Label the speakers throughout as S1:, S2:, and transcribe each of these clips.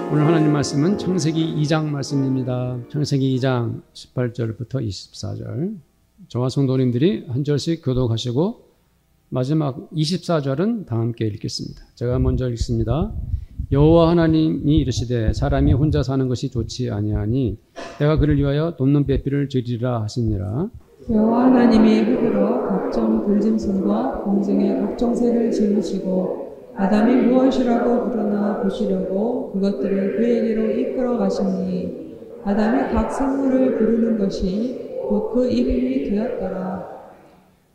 S1: 오늘 하나님 말씀은 창세기 2장 말씀입니다. 창세기 2장 18절부터 24절. 저와 성도님들이 한 절씩 교독하시고 마지막 24절은 다 함께 읽겠습니다. 제가 먼저 읽습니다. 여호와 하나님이 이르시되 사람이 혼자 사는 것이 좋지 아니하니 내가 그를 위하여 돕는 배필을 지으리라 하시니라.
S2: 여호와 하나님이 흙으로 각종 들짐승과 공중의 각종 새를 지으시고 아담이 무엇이라고 부르나 보시려고 그것들을 그에게로 이끌어 가시니 아담이 각 생물을 부르는 것이 곧 그 이름이 되었더라.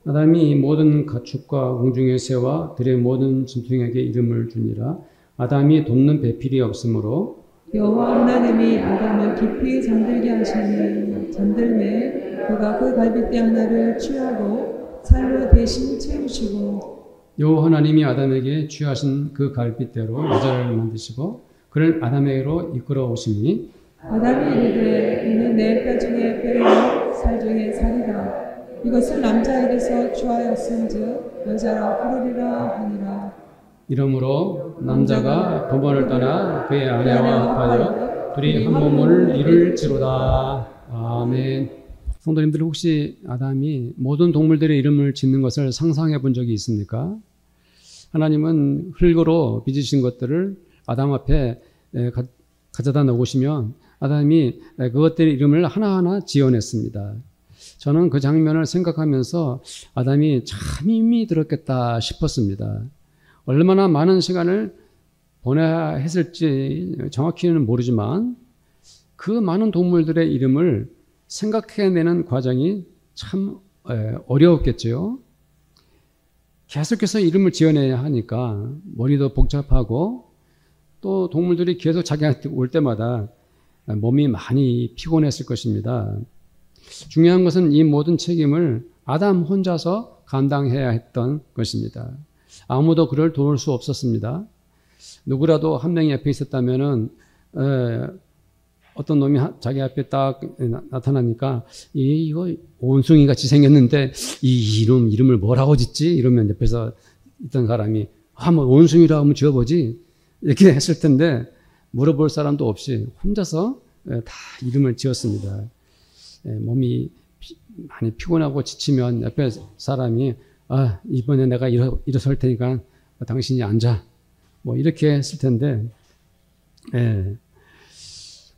S1: 아담이 모든 가축과 공중의 새와 들의 모든 짐승에게 이름을 주니라. 아담이 돕는 배필이 없으므로
S2: 여호와 하나님이 아담을 깊이 잠들게 하시니 잠들매 그가 그 갈빗대 하나를 취하고 살로 대신 채우시고
S1: 여호와 하나님이 아담에게 취하신 그 갈빗대로 여자를 만드시고 그를 아담에게로 이끌어 오시니
S2: 아담이 이르되 이는 내 뼈 중에 뼈이요 살 중에 살이라. 이것을 남자에게서 취하였은즉 여자라 부르리라 하니라.
S1: 이러므로 남자가 부모를 떠나 그의 아내와 합하여 둘이 한 몸을 이룰지로다. 아멘. 성도님들 혹시 아담이 모든 동물들의 이름을 짓는 것을 상상해 본 적이 있습니까? 하나님은 흙으로 빚으신 것들을 아담 앞에 가져다 놓으시면 아담이 그것들의 이름을 하나하나 지어냈습니다. 저는 그 장면을 생각하면서 아담이 참 힘이 들었겠다 싶었습니다. 얼마나 많은 시간을 보내야 했을지 정확히는 모르지만 그 많은 동물들의 이름을 생각해내는 과정이 참 어려웠겠죠. 계속해서 이름을 지어내야 하니까 머리도 복잡하고 또 동물들이 계속 자기한테 올 때마다 몸이 많이 피곤했을 것입니다. 중요한 것은 이 모든 책임을 아담 혼자서 감당해야 했던 것입니다. 아무도 그를 도울 수 없었습니다. 누구라도 한 명이 옆에 있었다면은 어떤 놈이 자기 앞에 딱 나타나니까 이거 원숭이 같이 생겼는데 이 이름을 뭐라고 짓지? 이러면 옆에서 있던 사람이 한번 원숭이라고 한번 지어보지 이렇게 했을 텐데 물어볼 사람도 없이 혼자서 다 이름을 지었습니다. 몸이 많이 피곤하고 지치면 옆에 사람이 이번에 내가 일어설 테니까 당신이 앉아 뭐 이렇게 했을 텐데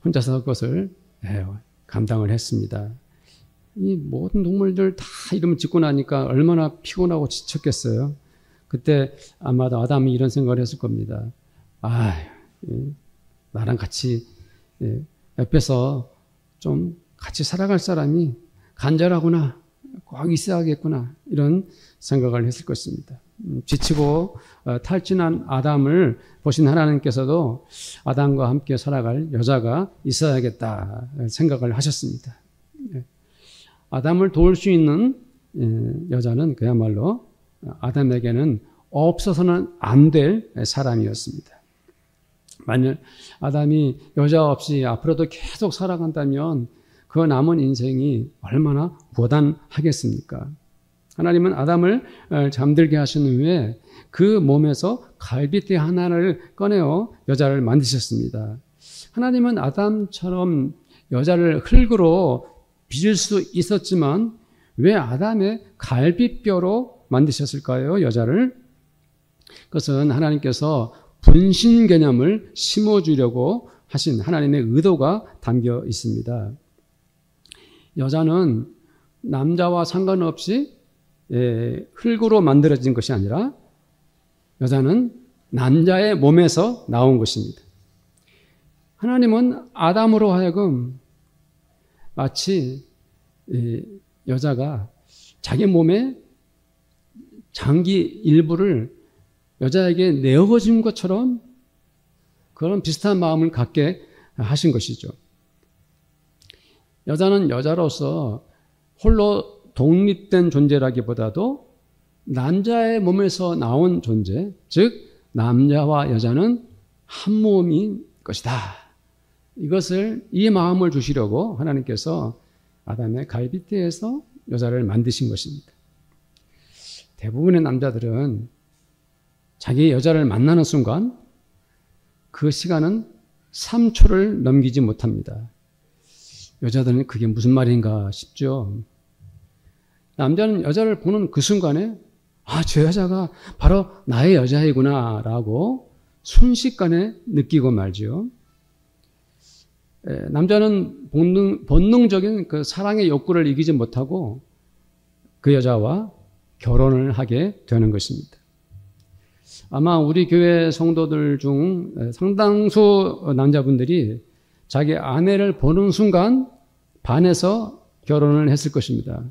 S1: 혼자서 그것을 감당을 했습니다. 이 모든 동물들 다 이름을 짓고 나니까 얼마나 피곤하고 지쳤겠어요. 그때 아마도 아담이 이런 생각을 했을 겁니다. 나랑 같이 옆에서 좀 같이 살아갈 사람이 간절하구나, 꼭 있어야겠구나 이런 생각을 했을 것입니다. 지치고 탈진한 아담을 보신 하나님께서도 아담과 함께 살아갈 여자가 있어야겠다 생각을 하셨습니다. 아담을 도울 수 있는 여자는 그야말로 아담에게는 없어서는 안 될 사람이었습니다. 만일 아담이 여자 없이 앞으로도 계속 살아간다면 그 남은 인생이 얼마나 고단하겠습니까? 하나님은 아담을 잠들게 하신 후에 그 몸에서 갈빗대 하나를 꺼내어 여자를 만드셨습니다. 하나님은 아담처럼 여자를 흙으로 빚을 수 있었지만 왜 아담의 갈빗뼈로 만드셨을까요? 여자를? 그것은 하나님께서 분신 개념을 심어주려고 하신 하나님의 의도가 담겨 있습니다. 여자는 남자와 상관없이 흙으로 만들어진 것이 아니라 여자는 남자의 몸에서 나온 것입니다. 하나님은 아담으로 하여금 마치 여자가 자기 몸의 장기 일부를 여자에게 내어준 것처럼 그런 비슷한 마음을 갖게 하신 것이죠. 여자는 여자로서 홀로 독립된 존재라기보다도 남자의 몸에서 나온 존재, 즉 남자와 여자는 한 몸인 것이다. 이 마음을 주시려고 하나님께서 아담의 갈빗대에서 여자를 만드신 것입니다. 대부분의 남자들은 자기 여자를 만나는 순간 그 시간은 3초를 넘기지 못합니다. 여자들은 그게 무슨 말인가 싶죠. 남자는 여자를 보는 그 순간에 저 여자가 바로 나의 여자이구나 라고 순식간에 느끼고 말죠. 남자는 본능적인 그 사랑의 욕구를 이기지 못하고 그 여자와 결혼을 하게 되는 것입니다. 아마 우리 교회 성도들 중 상당수 남자분들이 자기 아내를 보는 순간 반해서 결혼을 했을 것입니다.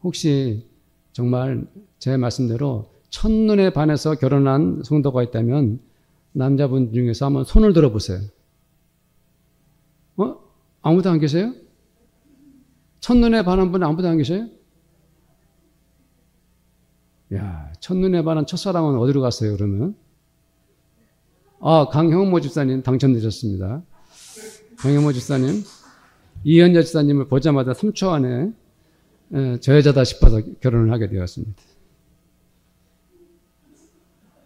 S1: 혹시 정말 제 말씀대로 첫눈에 반해서 결혼한 성도가 있다면 남자분 중에서 한번 손을 들어보세요. 아무도 안 계세요? 첫눈에 반한 분 아무도 안 계세요? 야, 첫눈에 반한 첫사랑은 어디로 갔어요, 그러면? 강형모 집사님 당첨되셨습니다. 강형모 집사님, 이현자 집사님을 보자마자 3초 안에 저 여자다 싶어서 결혼을 하게 되었습니다.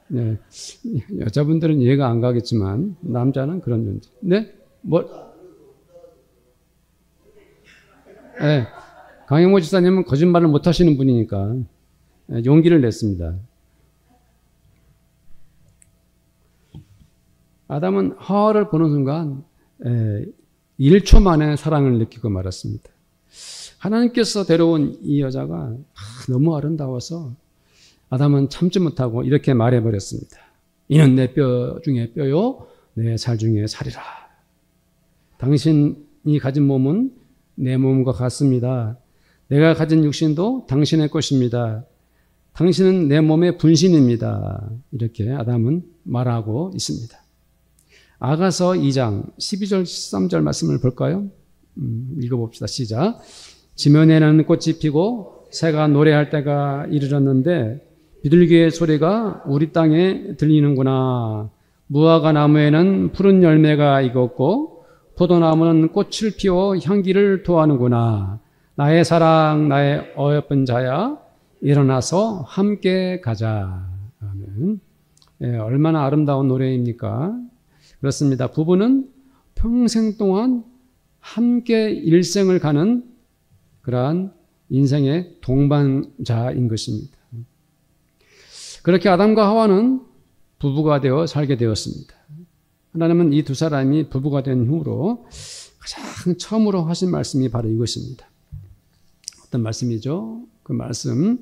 S1: 네, 여자분들은 이해가 안 가겠지만 남자는 그런 존재. 네? 네, 강형모 집사님은 거짓말을 못 하시는 분이니까 용기를 냈습니다. 아담은 하와를 보는 순간 1초 만에 사랑을 느끼고 말았습니다. 하나님께서 데려온 이 여자가 너무 아름다워서 아담은 참지 못하고 이렇게 말해버렸습니다. 이는 내 뼈 중에 뼈요 내 살 중에 살이라. 당신이 가진 몸은 내 몸과 같습니다. 내가 가진 육신도 당신의 것입니다. 당신은 내 몸의 분신입니다. 이렇게 아담은 말하고 있습니다. 아가서 2장 12절 13절 말씀을 볼까요? 읽어봅시다. 시작. 지면에는 꽃이 피고 새가 노래할 때가 이르렀는데 비둘기의 소리가 우리 땅에 들리는구나. 무화과 나무에는 푸른 열매가 익었고 포도나무는 꽃을 피워 향기를 토하는구나. 나의 사랑 나의 어여쁜 자야 일어나서 함께 가자. 아멘. 얼마나 아름다운 노래입니까? 그렇습니다. 부부는 평생 동안 함께 일생을 가는 그러한 인생의 동반자인 것입니다. 그렇게 아담과 하와는 부부가 되어 살게 되었습니다. 하나님은 이 두 사람이 부부가 된 후로 가장 처음으로 하신 말씀이 바로 이것입니다. 어떤 말씀이죠? 그 말씀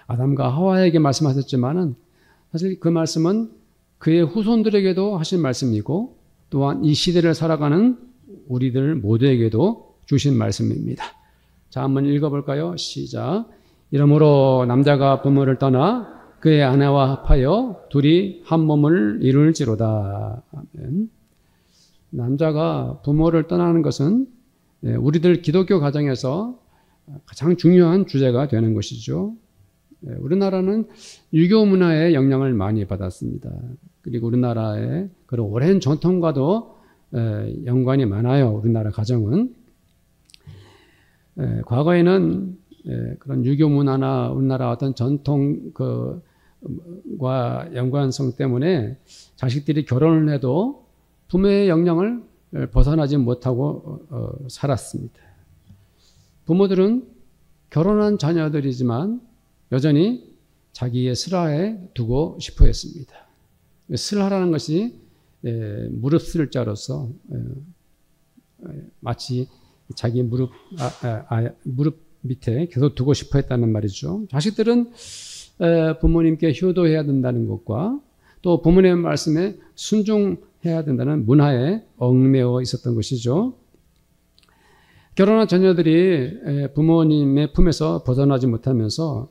S1: 아담과 하와에게 말씀하셨지만은 사실 그 말씀은 그의 후손들에게도 하신 말씀이고 또한 이 시대를 살아가는 우리들 모두에게도 주신 말씀입니다. 자, 한번 읽어볼까요? 시작. 이러므로 남자가 부모를 떠나 그의 아내와 합하여 둘이 한 몸을 이룰지로다. 아멘. 남자가 부모를 떠나는 것은 우리들 기독교 가정에서 가장 중요한 주제가 되는 것이죠. 우리나라는 유교 문화의 영향을 많이 받았습니다. 그리고 우리나라의 그런 오랜 전통과도 연관이 많아요. 우리나라 가정은. 과거에는 그런 유교 문화나 우리나라 어떤 전통 과 연관성 때문에 자식들이 결혼을 해도 부모의 영향을 벗어나지 못하고 살았습니다. 부모들은 결혼한 자녀들이지만 여전히 자기의 슬하에 두고 싶어 했습니다. 슬하라는 것이 무릎 쓸 자로서 마치 자기 무릎 밑에 계속 두고 싶어 했다는 말이죠. 자식들은 부모님께 효도해야 된다는 것과 또 부모님의 말씀에 순종해야 된다는 문화에 얽매여 있었던 것이죠. 결혼한 자녀들이 부모님의 품에서 벗어나지 못하면서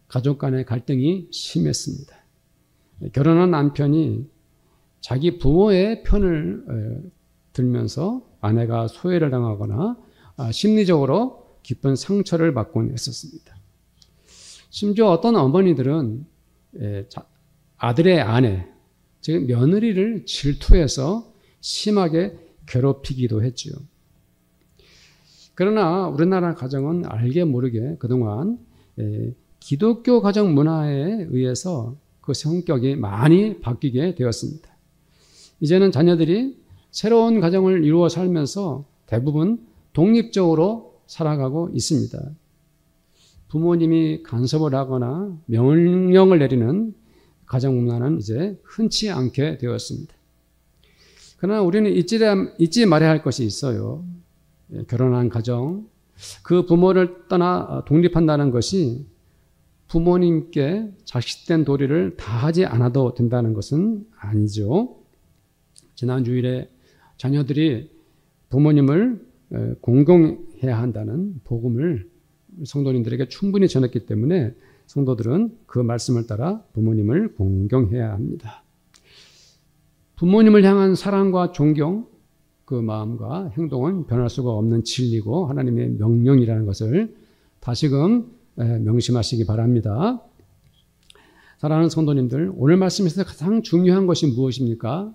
S1: 가족 간의 갈등이 심했습니다. 결혼한 남편이 자기 부모의 편을 들면서 아내가 소외를 당하거나 심리적으로 깊은 상처를 받곤 했었습니다. 심지어 어떤 어머니들은 아들의 아내, 즉 며느리를 질투해서 심하게 괴롭히기도 했지요. 그러나 우리나라 가정은 알게 모르게 그동안 기독교 가정 문화에 의해서 그 성격이 많이 바뀌게 되었습니다. 이제는 자녀들이 새로운 가정을 이루어 살면서 대부분 독립적으로 살아가고 있습니다. 부모님이 간섭을 하거나 명령을 내리는 가정 문화는 이제 흔치 않게 되었습니다. 그러나 우리는 잊지 말아야 할 것이 있어요. 결혼한 가정, 그 부모를 떠나 독립한다는 것이 부모님께 자식된 도리를 다하지 않아도 된다는 것은 아니죠. 지난 주일에 자녀들이 부모님을 공경해야 한다는 복음을 성도님들에게 충분히 전했기 때문에 성도들은 그 말씀을 따라 부모님을 공경해야 합니다. 부모님을 향한 사랑과 존경, 그 마음과 행동은 변할 수가 없는 진리고 하나님의 명령이라는 것을 다시금 명심하시기 바랍니다. 사랑하는 성도님들, 오늘 말씀에서 가장 중요한 것이 무엇입니까?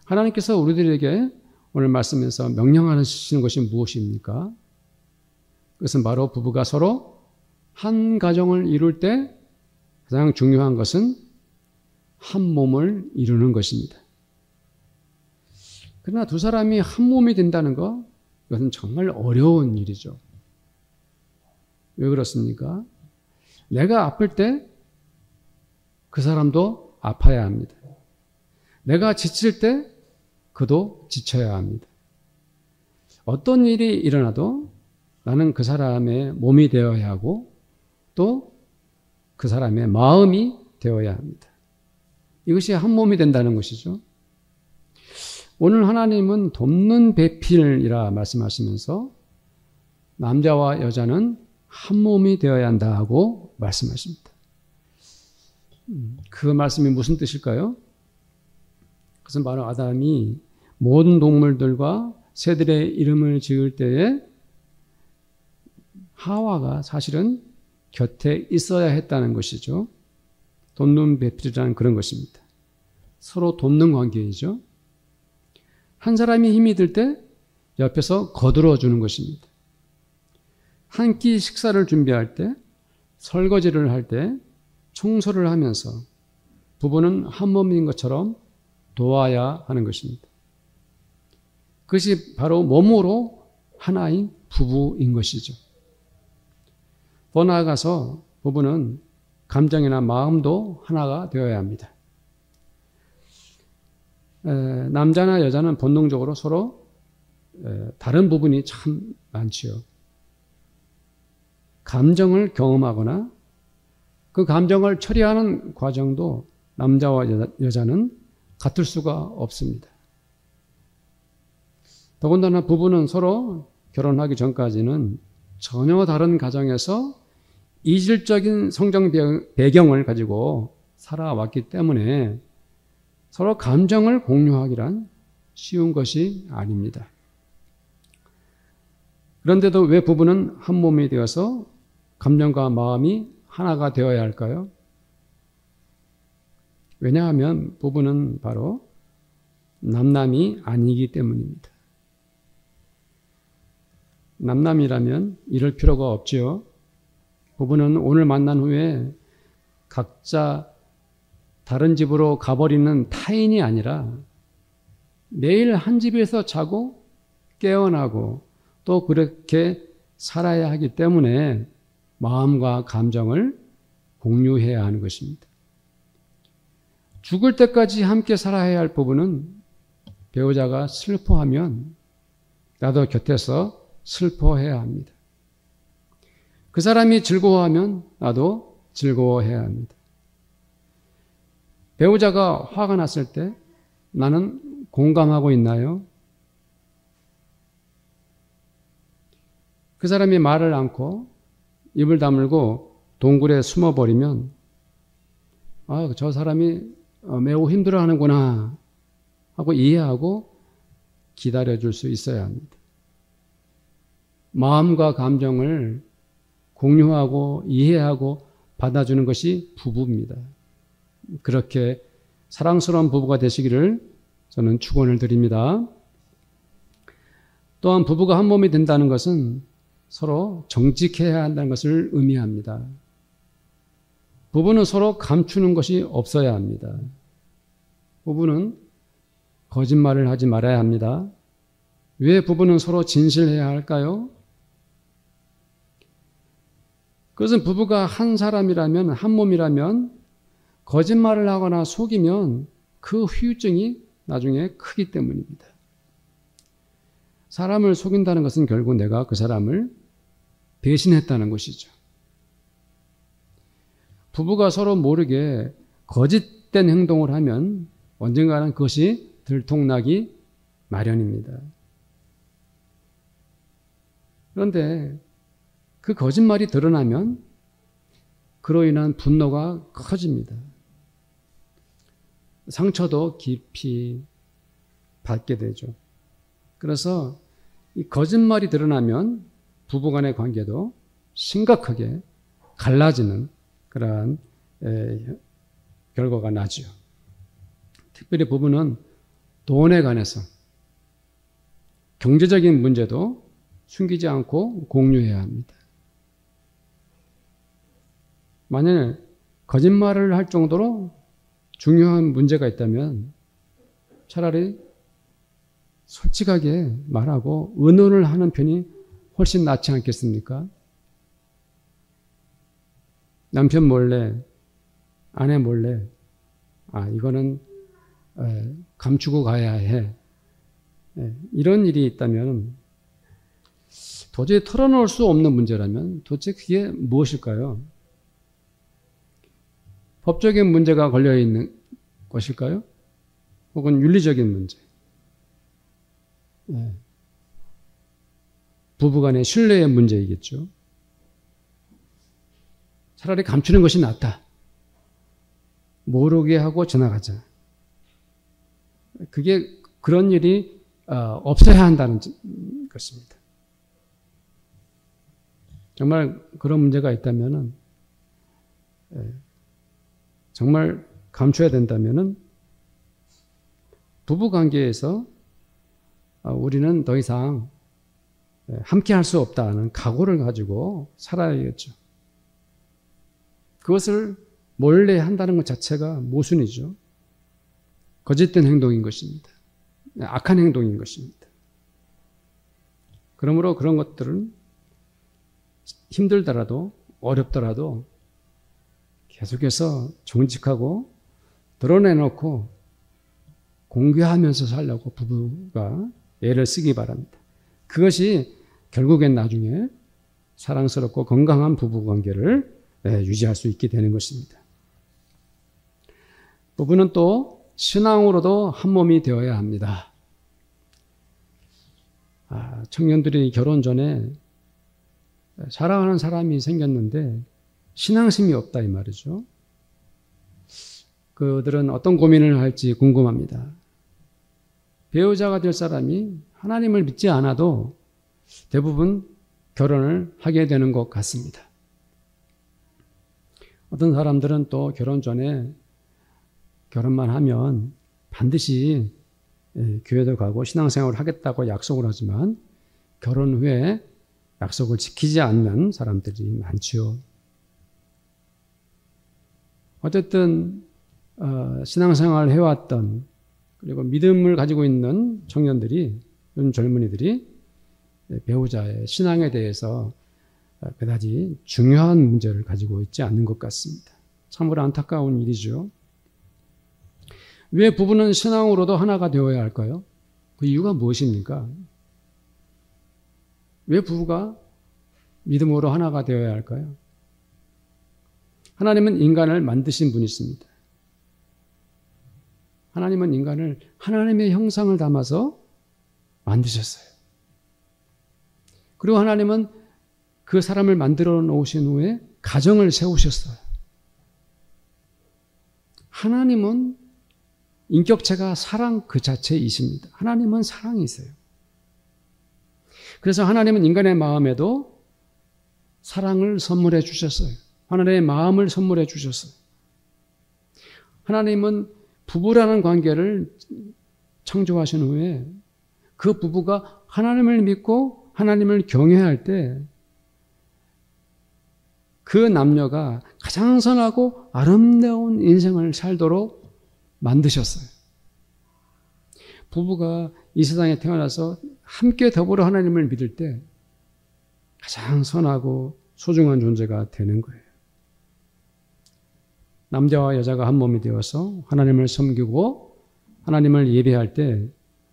S1: 하나님께서 우리들에게 오늘 말씀에서 명령하시는 것이 무엇입니까? 그것은 바로 부부가 서로 한 가정을 이룰 때 가장 중요한 것은 한 몸을 이루는 것입니다. 그러나 두 사람이 한 몸이 된다는 것, 이것은 정말 어려운 일이죠. 왜 그렇습니까? 내가 아플 때 그 사람도 아파야 합니다. 내가 지칠 때 그도 지쳐야 합니다. 어떤 일이 일어나도 나는 그 사람의 몸이 되어야 하고 또 그 사람의 마음이 되어야 합니다. 이것이 한 몸이 된다는 것이죠. 오늘 하나님은 돕는 배필이라 말씀하시면서 남자와 여자는 한 몸이 되어야 한다 하고 말씀하십니다. 그 말씀이 무슨 뜻일까요? 그것은 바로 아담이 모든 동물들과 새들의 이름을 지을 때에 하와가 사실은 곁에 있어야 했다는 것이죠. 돕는 배필이라는 그런 것입니다. 서로 돕는 관계이죠. 한 사람이 힘이 들 때 옆에서 거들어 주는 것입니다. 한 끼 식사를 준비할 때, 설거지를 할 때, 청소를 하면서 부부는 한 몸인 것처럼 도와야 하는 것입니다. 그것이 바로 몸으로 하나인 부부인 것이죠. 더 나아가서 부부는 감정이나 마음도 하나가 되어야 합니다. 남자나 여자는 본능적으로 서로 다른 부분이 참 많지요. 감정을 경험하거나 그 감정을 처리하는 과정도 남자와 여자는 같을 수가 없습니다. 더군다나 부부는 서로 결혼하기 전까지는 전혀 다른 가정에서 이질적인 성장 배경을 가지고 살아왔기 때문에 서로 감정을 공유하기란 쉬운 것이 아닙니다. 그런데도 왜 부부는 한 몸이 되어서 감정과 마음이 하나가 되어야 할까요? 왜냐하면 부부는 바로 남남이 아니기 때문입니다. 남남이라면 이럴 필요가 없지요. 부부는 오늘 만난 후에 각자 다른 집으로 가버리는 타인이 아니라 매일 한 집에서 자고 깨어나고 또 그렇게 살아야 하기 때문에 마음과 감정을 공유해야 하는 것입니다. 죽을 때까지 함께 살아야 할 부부는 배우자가 슬퍼하면 나도 곁에서 슬퍼해야 합니다. 그 사람이 즐거워하면 나도 즐거워해야 합니다. 배우자가 화가 났을 때 나는 공감하고 있나요? 그 사람이 말을 않고 입을 다물고 동굴에 숨어버리면 저 사람이 매우 힘들어하는구나 하고 이해하고 기다려줄 수 있어야 합니다. 마음과 감정을 공유하고 이해하고 받아주는 것이 부부입니다. 그렇게 사랑스러운 부부가 되시기를 저는 축원을 드립니다. 또한 부부가 한 몸이 된다는 것은 서로 정직해야 한다는 것을 의미합니다. 부부는 서로 감추는 것이 없어야 합니다. 부부는 거짓말을 하지 말아야 합니다. 왜 부부는 서로 진실해야 할까요? 그것은 부부가 한 사람이라면, 한 몸이라면 거짓말을 하거나 속이면 그 후유증이 나중에 크기 때문입니다. 사람을 속인다는 것은 결국 내가 그 사람을 배신했다는 것이죠. 부부가 서로 모르게 거짓된 행동을 하면 언젠가는 그것이 들통나기 마련입니다. 그런데 그 거짓말이 드러나면 그로 인한 분노가 커집니다. 상처도 깊이 받게 되죠. 그래서 이 거짓말이 드러나면 부부간의 관계도 심각하게 갈라지는 그러한 결과가 나죠. 특별히 부부는 돈에 관해서 경제적인 문제도 숨기지 않고 공유해야 합니다. 만약에 거짓말을 할 정도로 중요한 문제가 있다면 차라리 솔직하게 말하고 의논을 하는 편이 훨씬 낫지 않겠습니까? 남편 몰래, 아내 몰래, 이거는 감추고 가야 해. 이런 일이 있다면 도저히 털어놓을 수 없는 문제라면 도대체 그게 무엇일까요? 법적인 문제가 걸려있는 것일까요? 혹은 윤리적인 문제? 부부간의 신뢰의 문제이겠죠. 차라리 감추는 것이 낫다. 모르게 하고 지나가자. 그게 그런 일이 없어야 한다는 것입니다. 정말 그런 문제가 있다면은 정말 감춰야 된다면은 부부 관계에서 우리는 더 이상 함께 할 수 없다는 각오를 가지고 살아야겠죠. 그것을 몰래 한다는 것 자체가 모순이죠. 거짓된 행동인 것입니다. 악한 행동인 것입니다. 그러므로 그런 것들은 힘들더라도 어렵더라도 계속해서 정직하고 드러내놓고 공개하면서 살려고 부부가 애를 쓰기 바랍니다. 그것이 결국엔 나중에 사랑스럽고 건강한 부부관계를 유지할 수 있게 되는 것입니다. 부부는 또 신앙으로도 한 몸이 되어야 합니다. 청년들이 결혼 전에 사랑하는 사람이 생겼는데 신앙심이 없다 이 말이죠. 그들은 어떤 고민을 할지 궁금합니다. 배우자가 될 사람이 하나님을 믿지 않아도 대부분 결혼을 하게 되는 것 같습니다. 어떤 사람들은 또 결혼 전에 결혼만 하면 반드시 교회도 가고 신앙생활을 하겠다고 약속을 하지만 결혼 후에 약속을 지키지 않는 사람들이 많지요. 어쨌든 신앙생활을 해왔던 그리고 믿음을 가지고 있는 청년들이, 요즘 젊은이들이 배우자의 신앙에 대해서 그다지 중요한 문제를 가지고 있지 않는 것 같습니다. 참으로 안타까운 일이죠. 왜 부부는 신앙으로도 하나가 되어야 할까요? 그 이유가 무엇입니까? 왜 부부가 믿음으로 하나가 되어야 할까요? 하나님은 인간을 만드신 분이십니다. 하나님은 인간을 하나님의 형상을 담아서 만드셨어요. 그리고 하나님은 그 사람을 만들어 놓으신 후에 가정을 세우셨어요. 하나님은 인격체가 사랑 그 자체이십니다. 하나님은 사랑이세요. 그래서 하나님은 인간의 마음에도 사랑을 선물해 주셨어요. 하나님의 마음을 선물해 주셨어요. 하나님은 부부라는 관계를 창조하신 후에 그 부부가 하나님을 믿고 하나님을 경외할 때 그 남녀가 가장 선하고 아름다운 인생을 살도록 만드셨어요. 부부가 이 세상에 태어나서 함께 더불어 하나님을 믿을 때 가장 선하고 소중한 존재가 되는 거예요. 남자와 여자가 한 몸이 되어서 하나님을 섬기고 하나님을 예배할 때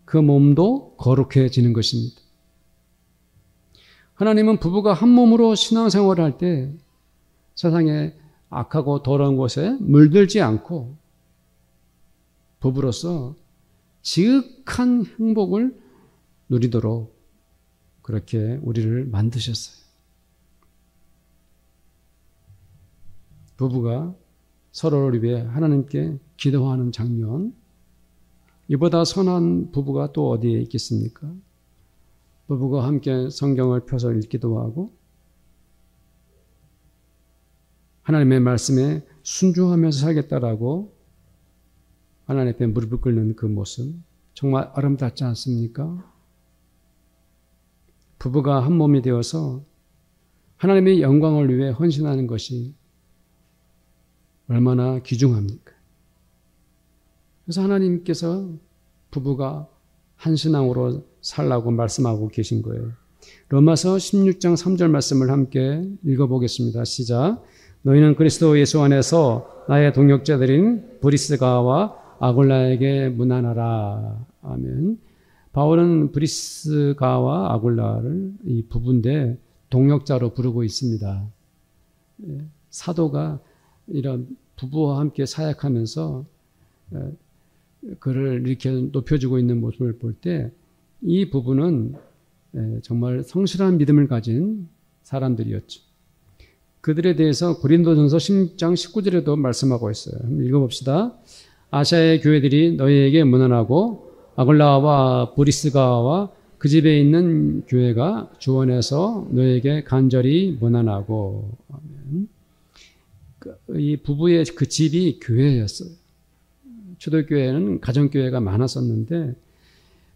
S1: 그 몸도 거룩해지는 것입니다. 하나님은 부부가 한 몸으로 신앙생활을 할 때 세상에 악하고 더러운 곳에 물들지 않고 부부로서 지극한 행복을 누리도록 그렇게 우리를 만드셨어요. 부부가 서로를 위해 하나님께 기도하는 장면, 이보다 선한 부부가 또 어디에 있겠습니까? 부부가 함께 성경을 펴서 읽기도 하고 하나님의 말씀에 순종하면서 살겠다라고 하나님 앞에 무릎을 꿇는 그 모습 정말 아름답지 않습니까? 부부가 한 몸이 되어서 하나님의 영광을 위해 헌신하는 것이 얼마나 귀중합니까? 그래서 하나님께서 부부가 한 신앙으로 살라고 말씀하고 계신 거예요. 로마서 16장 3절 말씀을 함께 읽어보겠습니다. 시작. 너희는 그리스도 예수 안에서 나의 동역자들인 브리스가와 아굴라에게 문안하라. 아멘. 바울은 브리스가와 아굴라를 이 부부인데 동역자로 부르고 있습니다. 사도가 이런 부부와 함께 사역하면서 그를 이렇게 높여주고 있는 모습을 볼 때 이 부부는 정말 성실한 믿음을 가진 사람들이었죠. 그들에 대해서 고린도전서 10장 19절에도 말씀하고 있어요. 한번 읽어봅시다. 아시아의 교회들이 너희에게 문안하고 아굴라와 브리스가와 그 집에 있는 교회가 주원에서 너희에게 간절히 문안하고. 이 부부의 그 집이 교회였어요. 초대교회는 가정교회가 많았었는데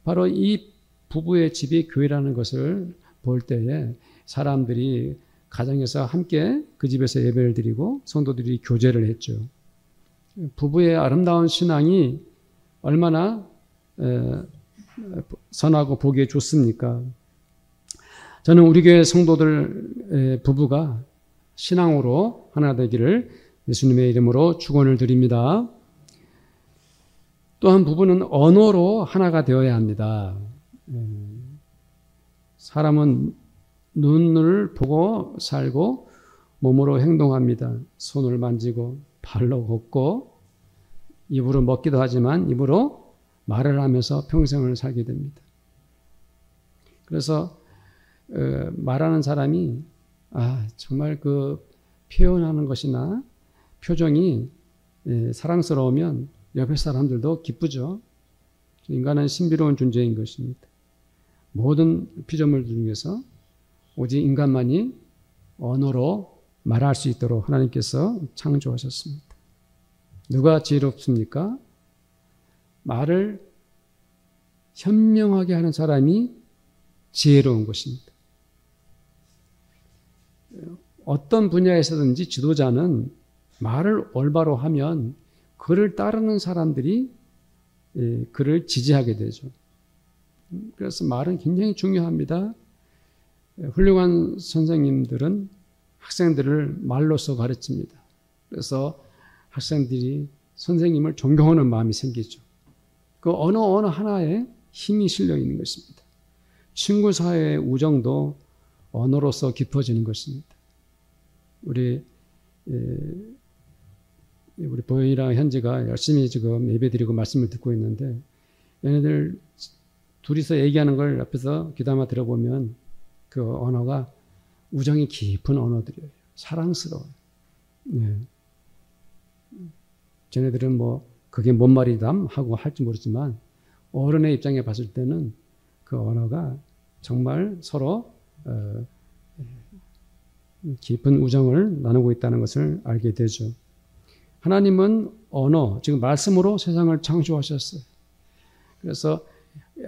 S1: 바로 이 부부의 집이 교회라는 것을 볼 때에 사람들이 가정에서 함께 그 집에서 예배를 드리고 성도들이 교제를 했죠. 부부의 아름다운 신앙이 얼마나 선하고 보기에 좋습니까? 저는 우리 교회 성도들 부부가 신앙으로 하나 되기를 예수님의 이름으로 축원을 드립니다. 또한 부부는 언어로 하나가 되어야 합니다. 사람은 눈을 보고 살고 몸으로 행동합니다. 손을 만지고 발로 걷고 입으로 먹기도 하지만 입으로 말을 하면서 평생을 살게 됩니다. 그래서 말하는 사람이 정말 그 표현하는 것이나 표정이 사랑스러우면 옆에 사람들도 기쁘죠. 인간은 신비로운 존재인 것입니다. 모든 피조물 중에서 오직 인간만이 언어로 말할 수 있도록 하나님께서 창조하셨습니다. 누가 지혜롭습니까? 말을 현명하게 하는 사람이 지혜로운 것입니다. 어떤 분야에서든지 지도자는 말을 올바로 하면 그를 따르는 사람들이 그를 지지하게 되죠. 그래서 말은 굉장히 중요합니다. 훌륭한 선생님들은 학생들을 말로써 가르칩니다. 그래서 학생들이 선생님을 존경하는 마음이 생기죠. 그 어느 하나에 힘이 실려 있는 것입니다. 친구 사이의 우정도 언어로서 깊어지는 것입니다. 우리 보현이랑 현지가 열심히 지금 예배드리고 말씀을 듣고 있는데 얘네들 둘이서 얘기하는 걸 옆에서 귀담아 들어보면 그 언어가 우정이 깊은 언어들이에요. 사랑스러워요. 네. 쟤네들은 그게 뭔 말이담 하고 할지 모르지만 어른의 입장에 봤을 때는 그 언어가 정말 서로 깊은 우정을 나누고 있다는 것을 알게 되죠. 하나님은 언어, 지금 말씀으로 세상을 창조하셨어요. 그래서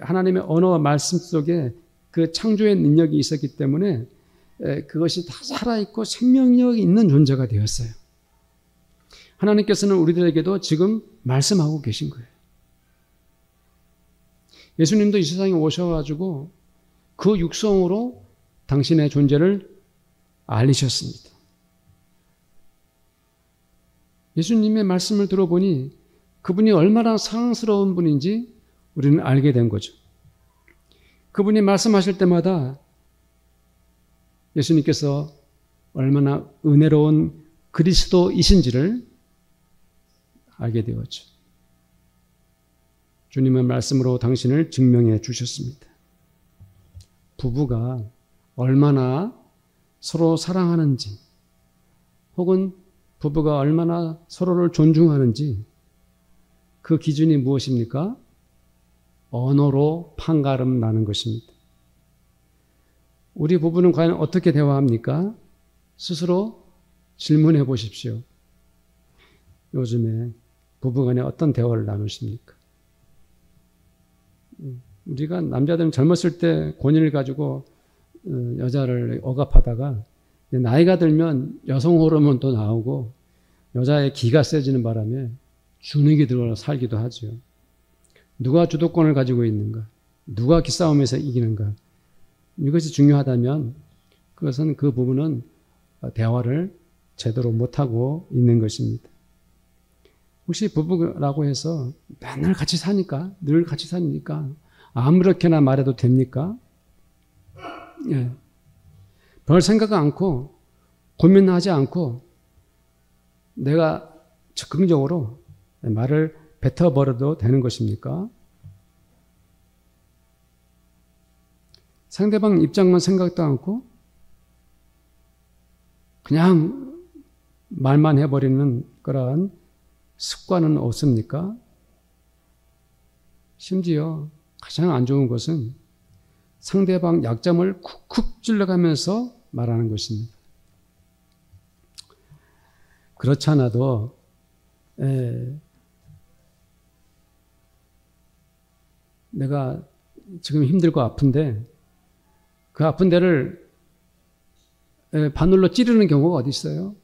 S1: 하나님의 언어와 말씀 속에 그 창조의 능력이 있었기 때문에 그것이 다 살아있고 생명력이 있는 존재가 되었어요. 하나님께서는 우리들에게도 지금 말씀하고 계신 거예요. 예수님도 이 세상에 오셔가지고 그 육성으로 당신의 존재를 알리셨습니다. 예수님의 말씀을 들어보니 그분이 얼마나 사랑스러운 분인지 우리는 알게 된 거죠. 그분이 말씀하실 때마다 예수님께서 얼마나 은혜로운 그리스도이신지를 알게 되었죠. 주님의 말씀으로 당신을 증명해 주셨습니다. 부부가 얼마나 서로 사랑하는지, 혹은 부부가 얼마나 서로를 존중하는지, 그 기준이 무엇입니까? 언어로 판가름 나는 것입니다. 우리 부부는 과연 어떻게 대화합니까? 스스로 질문해 보십시오. 요즘에 부부간에 어떤 대화를 나누십니까? 우리가 남자들은 젊었을 때 권위를 가지고 여자를 억압하다가 나이가 들면 여성 호르몬도 나오고 여자의 기가 세지는 바람에 주눅이 들어 살기도 하죠. 누가 주도권을 가지고 있는가? 누가 기싸움에서 이기는가? 이것이 중요하다면 그것은 그 부분은 대화를 제대로 못하고 있는 것입니다. 혹시 부부라고 해서 맨날 같이 사니까, 늘 같이 사니까 아무렇게나 말해도 됩니까? 예. 별 생각 않고 고민하지 않고 내가 적극적으로 말을 뱉어버려도 되는 것입니까? 상대방 입장만 생각도 않고 그냥 말만 해버리는 그러한 습관은 없습니까? 심지어 가장 안 좋은 것은 상대방 약점을 쿡쿡 찔러가면서 말하는 것입니다. 그렇지 않아도 내가 지금 힘들고 아픈데 그 아픈 데를 바늘로 찌르는 경우가 어디 있어요?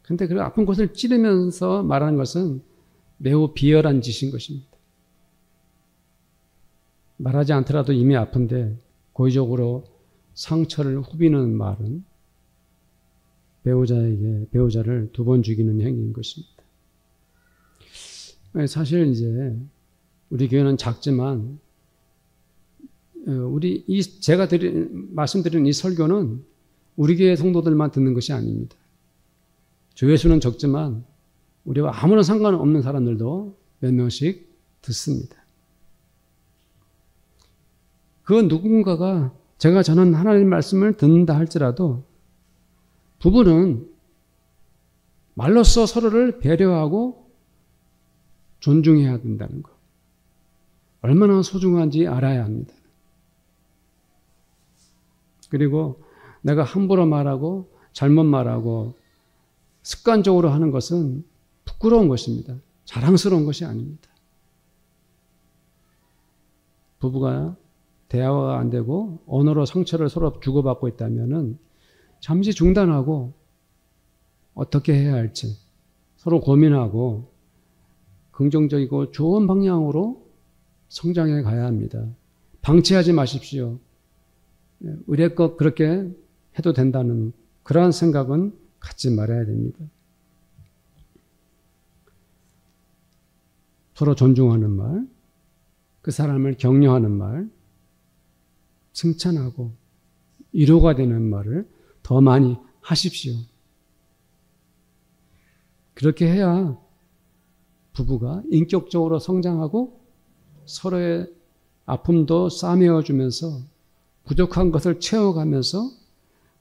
S1: 그런데 그 아픈 곳을 찌르면서 말하는 것은 매우 비열한 짓인 것입니다. 말하지 않더라도 이미 아픈데 고의적으로 상처를 후비는 말은 배우자를 두 번 죽이는 행위인 것입니다. 사실 이제 우리 교회는 작지만 제가 말씀드린 이 설교는 우리 교회 성도들만 듣는 것이 아닙니다. 교회 수는 적지만 우리와 아무런 상관없는 사람들도 몇 명씩 듣습니다. 그 누군가가 제가 저는 하나님 말씀을 듣는다 할지라도 부부는 말로써 서로를 배려하고 존중해야 된다는 것. 얼마나 소중한지 알아야 합니다. 그리고 내가 함부로 말하고 잘못 말하고 습관적으로 하는 것은 부끄러운 것입니다. 자랑스러운 것이 아닙니다. 부부가 대화가 안 되고 언어로 상처를 서로 주고받고 있다면은 잠시 중단하고 어떻게 해야 할지 서로 고민하고 긍정적이고 좋은 방향으로 성장해 가야 합니다. 방치하지 마십시오. 의례껏 그렇게 해도 된다는 그러한 생각은 갖지 말아야 됩니다. 서로 존중하는 말, 그 사람을 격려하는 말, 칭찬하고 위로가 되는 말을 더 많이 하십시오. 그렇게 해야 부부가 인격적으로 성장하고 서로의 아픔도 싸매어주면서 부족한 것을 채워가면서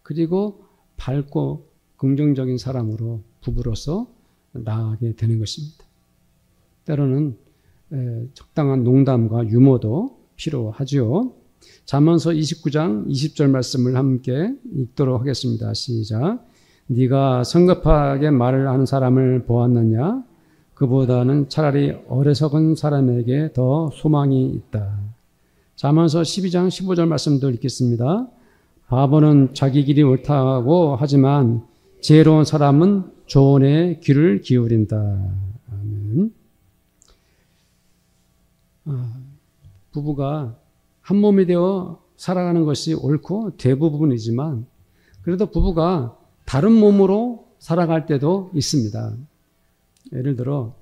S1: 그리고 밝고 긍정적인 사람으로 부부로서 나아가게 되는 것입니다. 때로는 적당한 농담과 유머도 필요하지요. 잠언서 29장 20절 말씀을 함께 읽도록 하겠습니다. 시작. 네가 성급하게 말을 하는 사람을 보았느냐? 그보다는 차라리 어리석은 사람에게 더 소망이 있다. 잠언서 12장 15절 말씀도 읽겠습니다. 바보는 자기 길이 옳다고 하지만 지혜로운 사람은 조언에 귀를 기울인다. 아멘. 부부가 한 몸이 되어 살아가는 것이 옳고 대부분이지만 그래도 부부가 다른 몸으로 살아갈 때도 있습니다. 예를 들어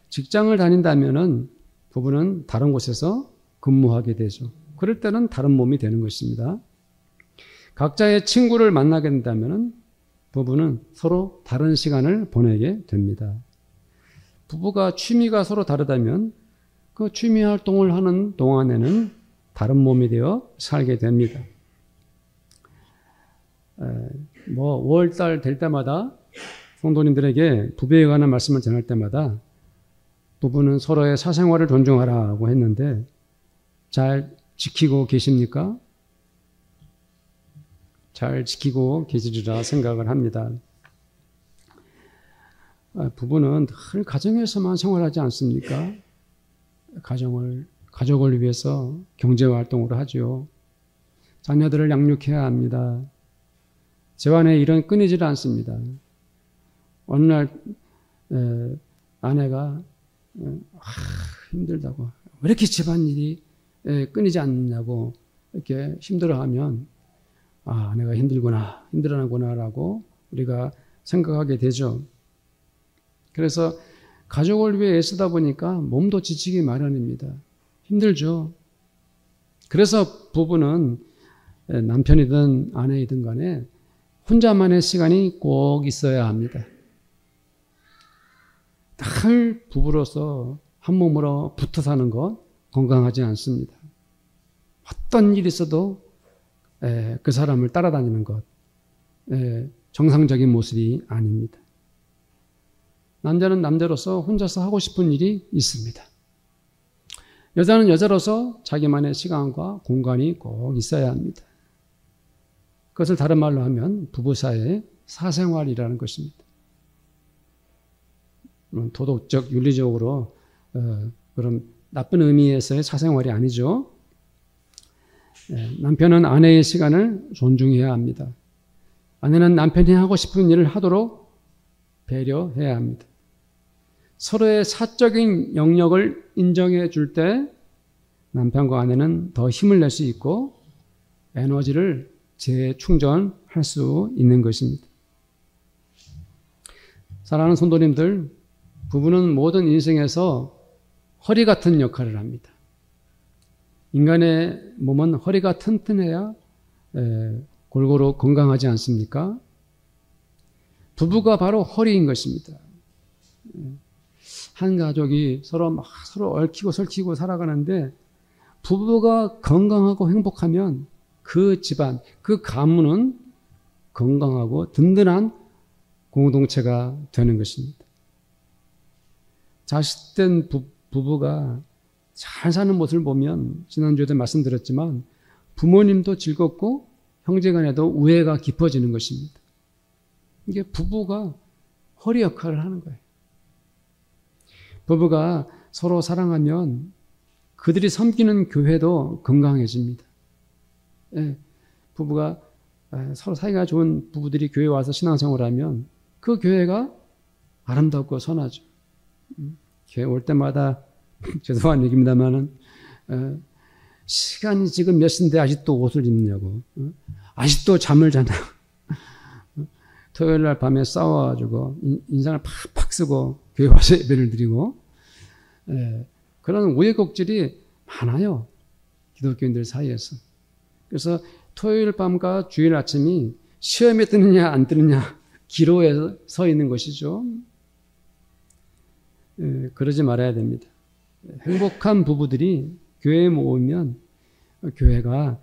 S1: 직장을 다닌다면은 부부는 다른 곳에서 근무하게 되죠. 그럴 때는 다른 몸이 되는 것입니다. 각자의 친구를 만나게 된다면은 부부는 서로 다른 시간을 보내게 됩니다. 부부가 취미가 서로 다르다면 그 취미 활동을 하는 동안에는 다른 몸이 되어 살게 됩니다. 5월달 될 때마다 성도님들에게 부부에 관한 말씀을 전할 때마다 부부는 서로의 사생활을 존중하라고 했는데 잘 지키고 계십니까? 잘 지키고 계시리라 생각을 합니다. 부부는 늘 가정에서만 생활하지 않습니까? 가족을 위해서 경제활동을 하죠. 자녀들을 양육해야 합니다. 집안의 일은 끊이질 않습니다. 어느 날 아내가 힘들다고 왜 이렇게 집안일이 끊이지 않느냐고 이렇게 힘들어하면 아내가 힘들어하구나라고 우리가 생각하게 되죠. 그래서 가족을 위해 애쓰다 보니까 몸도 지치기 마련입니다. 힘들죠. 그래서 부부는 남편이든 아내이든 간에 혼자만의 시간이 꼭 있어야 합니다. 늘 부부로서 한 몸으로 붙어 사는 것 건강하지 않습니다. 어떤 일이 있어도 그 사람을 따라다니는 것 정상적인 모습이 아닙니다. 남자는 남자로서 혼자서 하고 싶은 일이 있습니다. 여자는 여자로서 자기만의 시간과 공간이 꼭 있어야 합니다. 그것을 다른 말로 하면 부부 사이의 사생활이라는 것입니다. 도덕적, 윤리적으로 그런 나쁜 의미에서의 사생활이 아니죠. 남편은 아내의 시간을 존중해야 합니다. 아내는 남편이 하고 싶은 일을 하도록 배려해야 합니다. 서로의 사적인 영역을 인정해 줄 때 남편과 아내는 더 힘을 낼 수 있고 에너지를 재충전할 수 있는 것입니다. 사랑하는 성도님들, 부부는 모든 인생에서 허리 같은 역할을 합니다. 인간의 몸은 허리가 튼튼해야 골고루 건강하지 않습니까? 부부가 바로 허리인 것입니다. 한 가족이 서로 얽히고 설키고 살아가는데 부부가 건강하고 행복하면 그 집안, 그 가문은 건강하고 든든한 공동체가 되는 것입니다. 자식된 부부가 잘 사는 모습을 보면 지난주에도 말씀드렸지만 부모님도 즐겁고 형제간에도 우애가 깊어지는 것입니다. 이게 부부가 허리 역할을 하는 거예요. 부부가 서로 사랑하면 그들이 섬기는 교회도 건강해집니다. 부부가 서로 사이가 좋은 부부들이 교회에 와서 신앙생활하면 그 교회가 아름답고 선하죠. 교회 올 때마다 죄송한 얘기입니다만은 시간이 지금 몇 시인데 아직도 옷을 입느냐고, 아직도 잠을 자냐고, 토요일 날 밤에 싸워가지고 인상을 팍팍 쓰고 교회 와서 예배를 드리고 그런 우여곡절이 많아요. 기독교인들 사이에서. 그래서 토요일 밤과 주일 아침이 시험에 뜨느냐 안 뜨느냐 기로에 서 있는 것이죠. 그러지 말아야 됩니다. 행복한 부부들이 교회에 모이면 교회가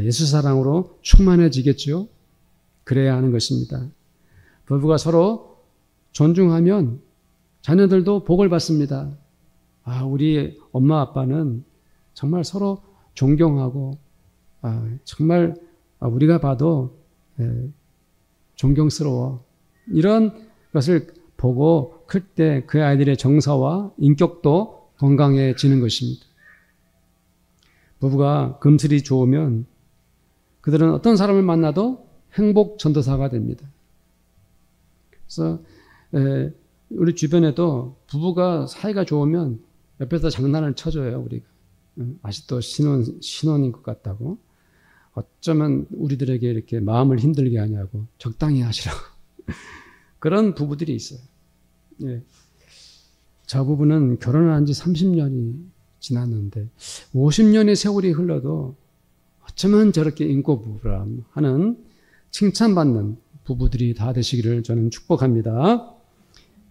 S1: 예수 사랑으로 충만해지겠죠. 그래야 하는 것입니다. 부부가 서로 존중하면 자녀들도 복을 받습니다. 우리 엄마 아빠는 정말 서로 존경하고 정말 우리가 봐도 존경스러워. 이런 것을 보고 클 때 그 아이들의 정서와 인격도 건강해지는 것입니다. 부부가 금슬이 좋으면 그들은 어떤 사람을 만나도 행복 전도사가 됩니다. 그래서 우리 주변에도 부부가 사이가 좋으면 옆에서 장난을 쳐줘요. 우리가 아직도 신혼인 것 같다고. 어쩌면 우리들에게 이렇게 마음을 힘들게 하냐고. 적당히 하시라고. 그런 부부들이 있어요. 예. 저 부부는 결혼한 지 30년이 지났는데 50년의 세월이 흘러도 어쩌면 저렇게 인꼬부부라 하는 칭찬받는 부부들이 다 되시기를 저는 축복합니다.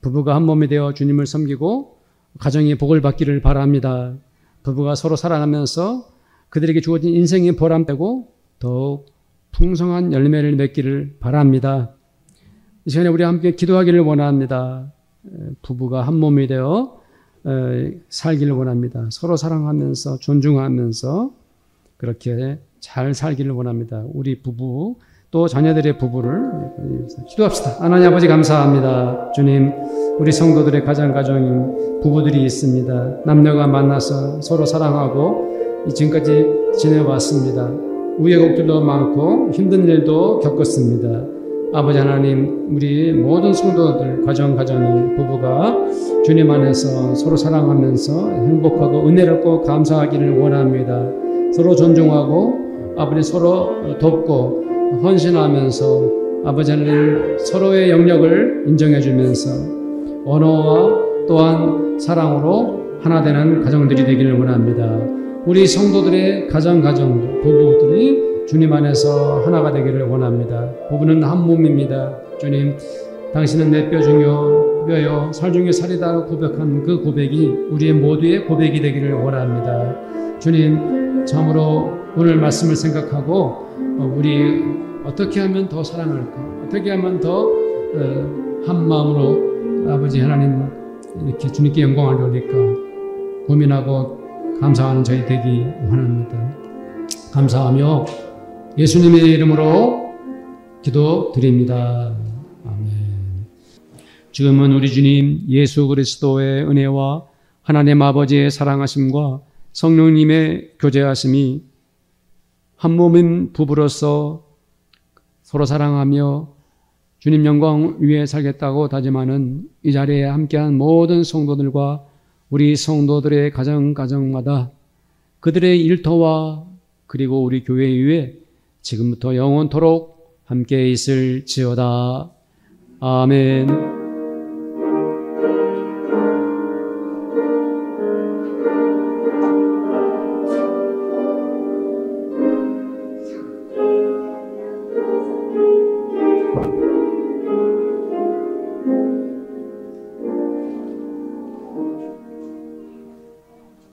S1: 부부가 한 몸이 되어 주님을 섬기고 가정이 복을 받기를 바랍니다. 부부가 서로 사랑하면서 그들에게 주어진 인생의 보람되고 더욱 풍성한 열매를 맺기를 바랍니다. 이 시간에 우리 함께 기도하기를 원합니다. 부부가 한 몸이 되어 살기를 원합니다. 서로 사랑하면서 존중하면서 그렇게 잘 살기를 원합니다. 우리 부부 또 자녀들의 부부를 기도합시다. 하나님 아버지 감사합니다. 주님, 우리 성도들의 가정인 부부들이 있습니다. 남녀가 만나서 서로 사랑하고 지금까지 지내왔습니다. 우여곡절도 많고 힘든 일도 겪었습니다. 아버지 하나님, 우리 모든 성도들 가정이 부부가 주님 안에서 서로 사랑하면서 행복하고 은혜롭고 감사하기를 원합니다. 서로 존중하고 아버지 서로 돕고 헌신하면서 아버지 하나님 서로의 영역을 인정해 주면서 언어와 또한 사랑으로 하나 되는 가정들이 되기를 원합니다. 우리 성도들의 가정 부부들이 주님 안에서 하나가 되기를 원합니다. 부부는 한 몸입니다. 주님, 당신은 내 뼈 중에 뼈요 살 중에 살이다 고백한 그 고백이 우리의 모두의 고백이 되기를 원합니다. 주님, 참으로 오늘 말씀을 생각하고 우리 어떻게 하면 더 사랑할까? 어떻게 하면 더 한 마음으로 아버지 하나님 이렇게 주님께 영광을 돌릴까? 고민하고 감사하는 저희 되기 원합니다. 감사하며 예수님의 이름으로 기도드립니다. 아멘. 지금은 우리 주님 예수 그리스도의 은혜와 하나님 아버지의 사랑하심과 성령님의 교제하심이 한 몸인 부부로서 서로 사랑하며 주님 영광 위에 살겠다고 다짐하는 이 자리에 함께한 모든 성도들과 우리 성도들의 가정마다 그들의 일터와 그리고 우리 교회 위에 지금부터 영원토록 함께 있을지어다. 아멘.